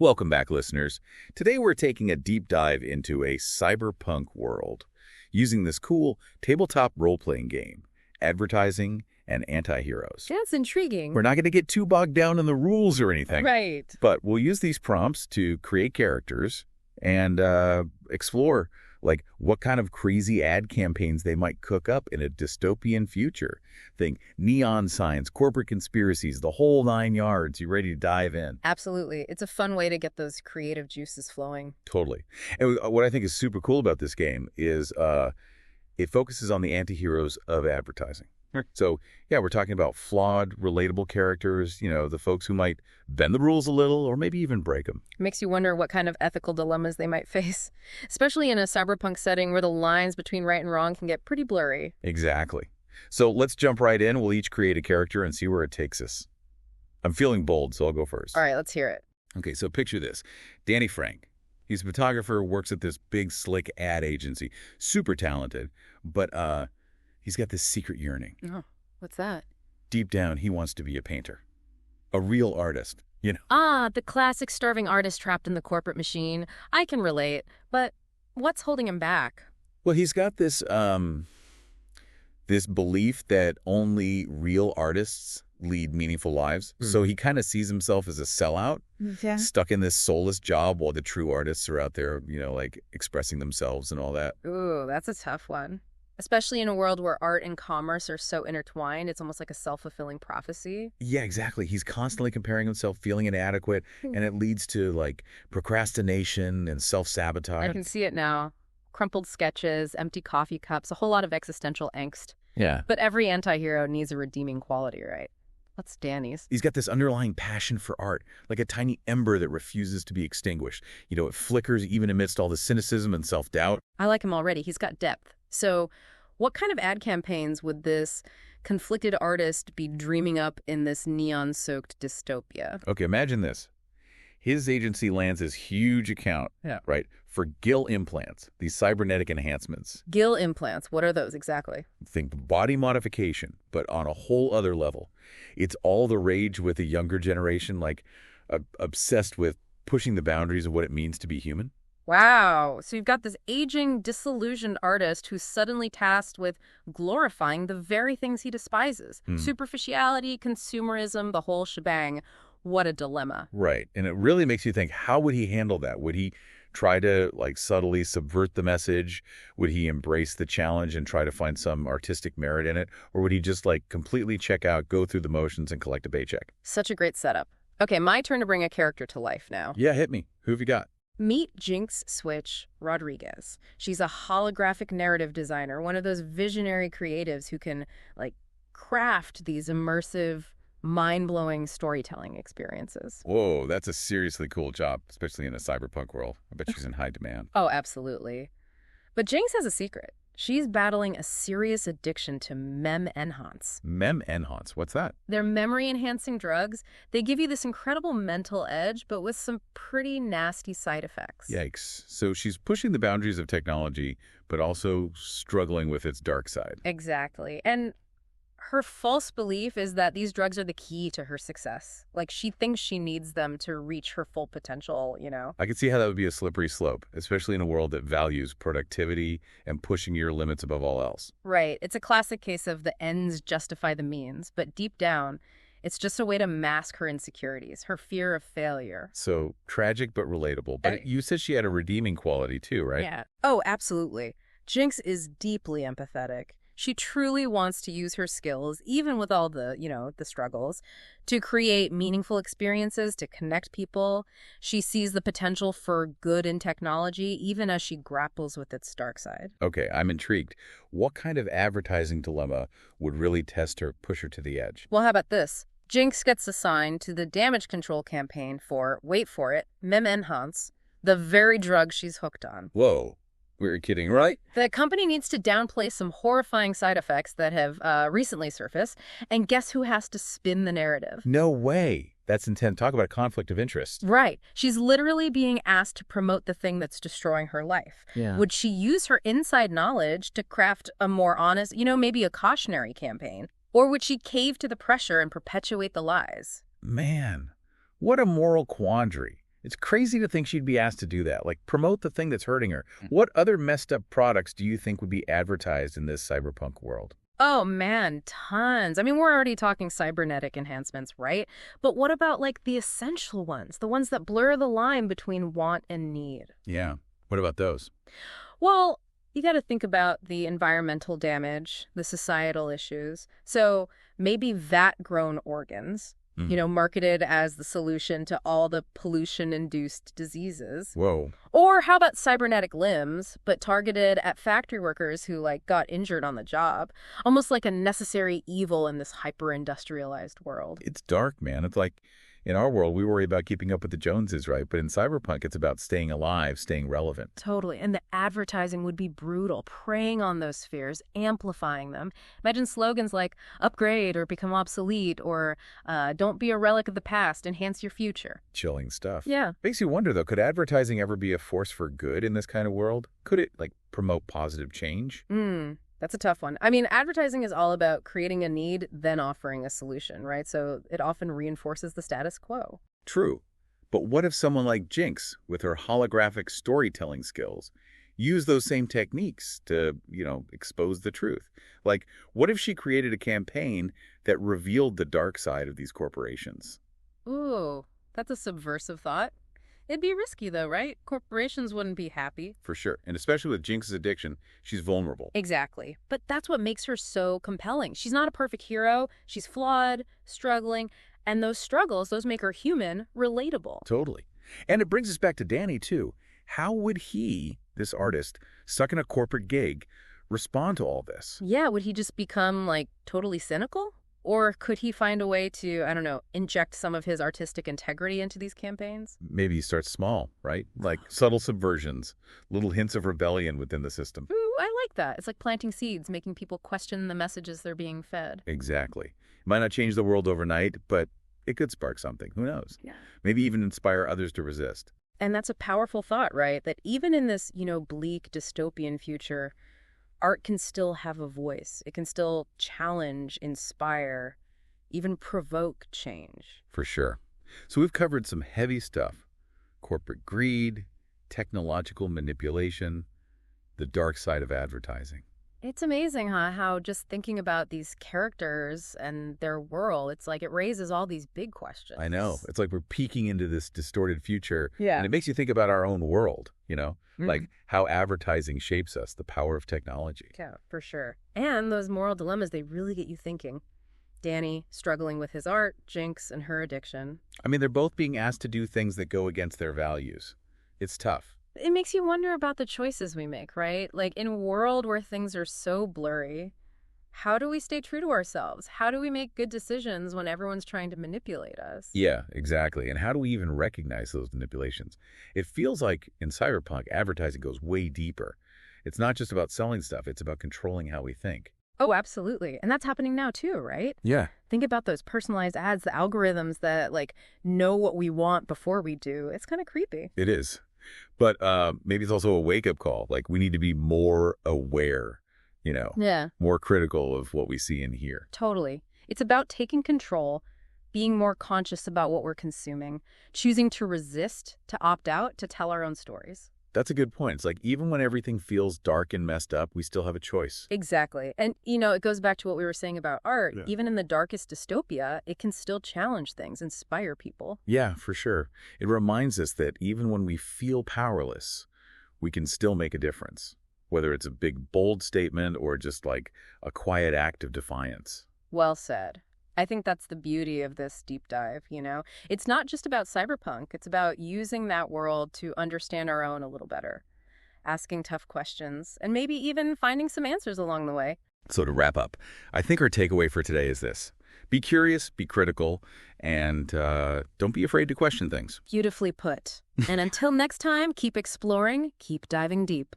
Welcome back, listeners. Today we're taking a deep dive into a cyberpunk world using this cool tabletop role-playing game, Advertising and Antiheroes. That's intriguing. We're not going to get too bogged down in the rules or anything. Right. But we'll use these prompts to create characters and explore what kind of crazy ad campaigns they might cook up in a dystopian future. Think neon signs, corporate conspiracies, the whole 9 yards. You ready to dive in? Absolutely. It's a fun way to get those creative juices flowing. Totally. And what I think is super cool about this game is it focuses on the antiheroes of advertising. So, yeah, we're talking about flawed, relatable characters, the folks who might bend the rules a little or maybe even break them. It makes you wonder what kind of ethical dilemmas they might face, especially in a cyberpunk setting where the lines between right and wrong can get pretty blurry. Exactly. So let's jump right in. We'll each create a character and see where it takes us. I'm feeling bold, so I'll go first. All right, let's hear it. Okay, so picture this. Danny Frank. He's a photographer, works at this big, slick ad agency. Super talented, but he's got this secret yearning. Oh, what's that? Deep down, he wants to be a painter. A real artist, Ah, the classic starving artist trapped in the corporate machine. I can relate, but what's holding him back? Well, he's got this this belief that only real artists lead meaningful lives. So he kind of sees himself as a sellout, stuck in this soulless job while the true artists are out there, expressing themselves and all that. Ooh, that's a tough one. Especially in a world where art and commerce are so intertwined, it's almost like a self-fulfilling prophecy. Yeah, exactly. He's constantly comparing himself, feeling inadequate, and it leads to, procrastination and self-sabotage. I can see it now. Crumpled sketches, empty coffee cups, a whole lot of existential angst. Yeah. But every anti-hero needs a redeeming quality, right? That's Danny's. He's got this underlying passion for art, like a tiny ember that refuses to be extinguished. It flickers even amidst all the cynicism and self-doubt. I like him already. He's got depth. So what kind of ad campaigns would this conflicted artist be dreaming up in this neon-soaked dystopia? Okay, imagine this. His agency lands this huge account, right, for gill implants, these cybernetic enhancements. Gill implants, what are those exactly? Think body modification, but on a whole other level. It's all the rage with the younger generation, obsessed with pushing the boundaries of what it means to be human. Wow. So you've got this aging, disillusioned artist who's suddenly tasked with glorifying the very things he despises. Superficiality, consumerism, the whole shebang. What a dilemma. Right. And it really makes you think, how would he handle that? Would he try to subtly subvert the message? Would he embrace the challenge and try to find some artistic merit in it? Or would he just completely check out, go through the motions and collect a paycheck? Such a great setup. Okay, my turn to bring a character to life now. Yeah, hit me. Who have you got? Meet Jinx Switch Rodriguez. She's a holographic narrative designer, one of those visionary creatives who can craft these immersive, mind-blowing storytelling experiences. Whoa, that's a seriously cool job, especially in a cyberpunk world. I bet she's in high demand. Oh, absolutely. But Jinx has a secret. She's battling a serious addiction to mem-enhance. Mem-enhance? What's that? They're memory-enhancing drugs. They give you this incredible mental edge, but with some pretty nasty side effects. Yikes. So she's pushing the boundaries of technology, but also struggling with its dark side. Exactly. And her false belief is that these drugs are the key to her success. She thinks she needs them to reach her full potential, I can see how that would be a slippery slope, especially in a world that values productivity and pushing your limits above all else. Right. It's a classic case of the ends justify the means, but deep down, it's just a way to mask her insecurities, her fear of failure. So tragic but relatable. But you said she had a redeeming quality too, right? Yeah. Oh, absolutely. Jinx is deeply empathetic. She truly wants to use her skills, even with all the, the struggles, to create meaningful experiences, to connect people. She sees the potential for good in technology, even as she grapples with its dark side. Okay, I'm intrigued. What kind of advertising dilemma would really test her, push her to the edge? Well, how about this? Jinx gets assigned to the damage control campaign for, wait for it, mem-enhance, the very drug she's hooked on. Whoa. We're kidding, right? The company needs to downplay some horrifying side effects that have recently surfaced, and guess who has to spin the narrative? No way. That's intense. Talk about a conflict of interest. Right. She's literally being asked to promote the thing that's destroying her life. Yeah. Would she use her inside knowledge to craft a more honest, maybe a cautionary campaign? Or would she cave to the pressure and perpetuate the lies? Man, what a moral quandary. It's crazy to think she'd be asked to do that, like promote the thing that's hurting her. What other messed up products do you think would be advertised in this cyberpunk world? Oh man, tons. I mean, we're already talking cybernetic enhancements, right? But what about like the essential ones, the ones that blur the line between want and need? Yeah. What about those? Well, you got to think about the environmental damage, the societal issues. So maybe vat-grown organs, marketed as the solution to all the pollution-induced diseases. Whoa. Or how about cybernetic limbs, but targeted at factory workers who, like, got injured on the job? Almost like a necessary evil in this hyper-industrialized world. It's dark, man. It's like in our world, we worry about keeping up with the Joneses, right? But in cyberpunk, it's about staying alive, staying relevant. Totally. And the advertising would be brutal, preying on those fears, amplifying them. Imagine slogans like upgrade or become obsolete or don't be a relic of the past, enhance your future. Chilling stuff. Yeah. Makes you wonder, though, could advertising ever be a force for good in this kind of world? Could it, like, promote positive change? That's a tough one. I mean, advertising is all about creating a need, then offering a solution, right? So it often reinforces the status quo. True. But what if someone like Jinx, with her holographic storytelling skills, used those same techniques to, expose the truth? Like, what if she created a campaign that revealed the dark side of these corporations? Ooh, that's a subversive thought. It'd be risky, though, right? Corporations wouldn't be happy. For sure. And especially with Jinx's addiction, she's vulnerable. Exactly. But that's what makes her so compelling. She's not a perfect hero. She's flawed, struggling, and those struggles, those make her human, relatable. Totally. And it brings us back to Danny, too. How would he, this artist, stuck in a corporate gig, respond to all this? Yeah, would he just become, like, totally cynical? Or could he find a way to, I don't know, inject some of his artistic integrity into these campaigns? Maybe he starts small, right? Like subtle subversions, little hints of rebellion within the system. Ooh, I like that. It's like planting seeds, making people question the messages they're being fed. Exactly. It might not change the world overnight, but it could spark something. Who knows? Yeah. Maybe even inspire others to resist. And that's a powerful thought, right? That even in this, bleak dystopian future, art can still have a voice. It can still challenge, inspire, even provoke change. For sure. So we've covered some heavy stuff. Corporate greed, technological manipulation, the dark side of advertising. It's amazing, huh? How just thinking about these characters and their world, it's like it raises all these big questions. I know. It's like we're peeking into this distorted future. Yeah. And it makes you think about our own world, like how advertising shapes us, the power of technology. Yeah, for sure. And those moral dilemmas, they really get you thinking. Danny struggling with his art, Jinx and her addiction. I mean, they're both being asked to do things that go against their values. It's tough. It makes you wonder about the choices we make, right? Like in a world where things are so blurry, how do we stay true to ourselves? How do we make good decisions when everyone's trying to manipulate us? Yeah, exactly. And how do we even recognize those manipulations? It feels like in cyberpunk, advertising goes way deeper. It's not just about selling stuff. It's about controlling how we think. Oh, absolutely. And that's happening now too, right? Yeah. Think about those personalized ads, the algorithms that know what we want before we do. It's kind of creepy. It is. But maybe it's also a wake-up call. Like, we need to be more aware, Yeah, more critical of what we see and hear. totally. It's about taking control, being more conscious about what we're consuming, choosing to resist, to opt out, to tell our own stories. That's a good point. It's like even when everything feels dark and messed up, we still have a choice. Exactly. And, it goes back to what we were saying about art. Yeah. Even in the darkest dystopia, it can still challenge things, inspire people. Yeah, for sure. It reminds us that even when we feel powerless, we can still make a difference, whether it's a big, bold statement or just like a quiet act of defiance. Well said. I think that's the beauty of this deep dive, It's not just about cyberpunk. It's about using that world to understand our own a little better, asking tough questions, and maybe even finding some answers along the way. So to wrap up, I think our takeaway for today is this. Be curious, be critical, and don't be afraid to question things. Beautifully put. And until next time, keep exploring, keep diving deep.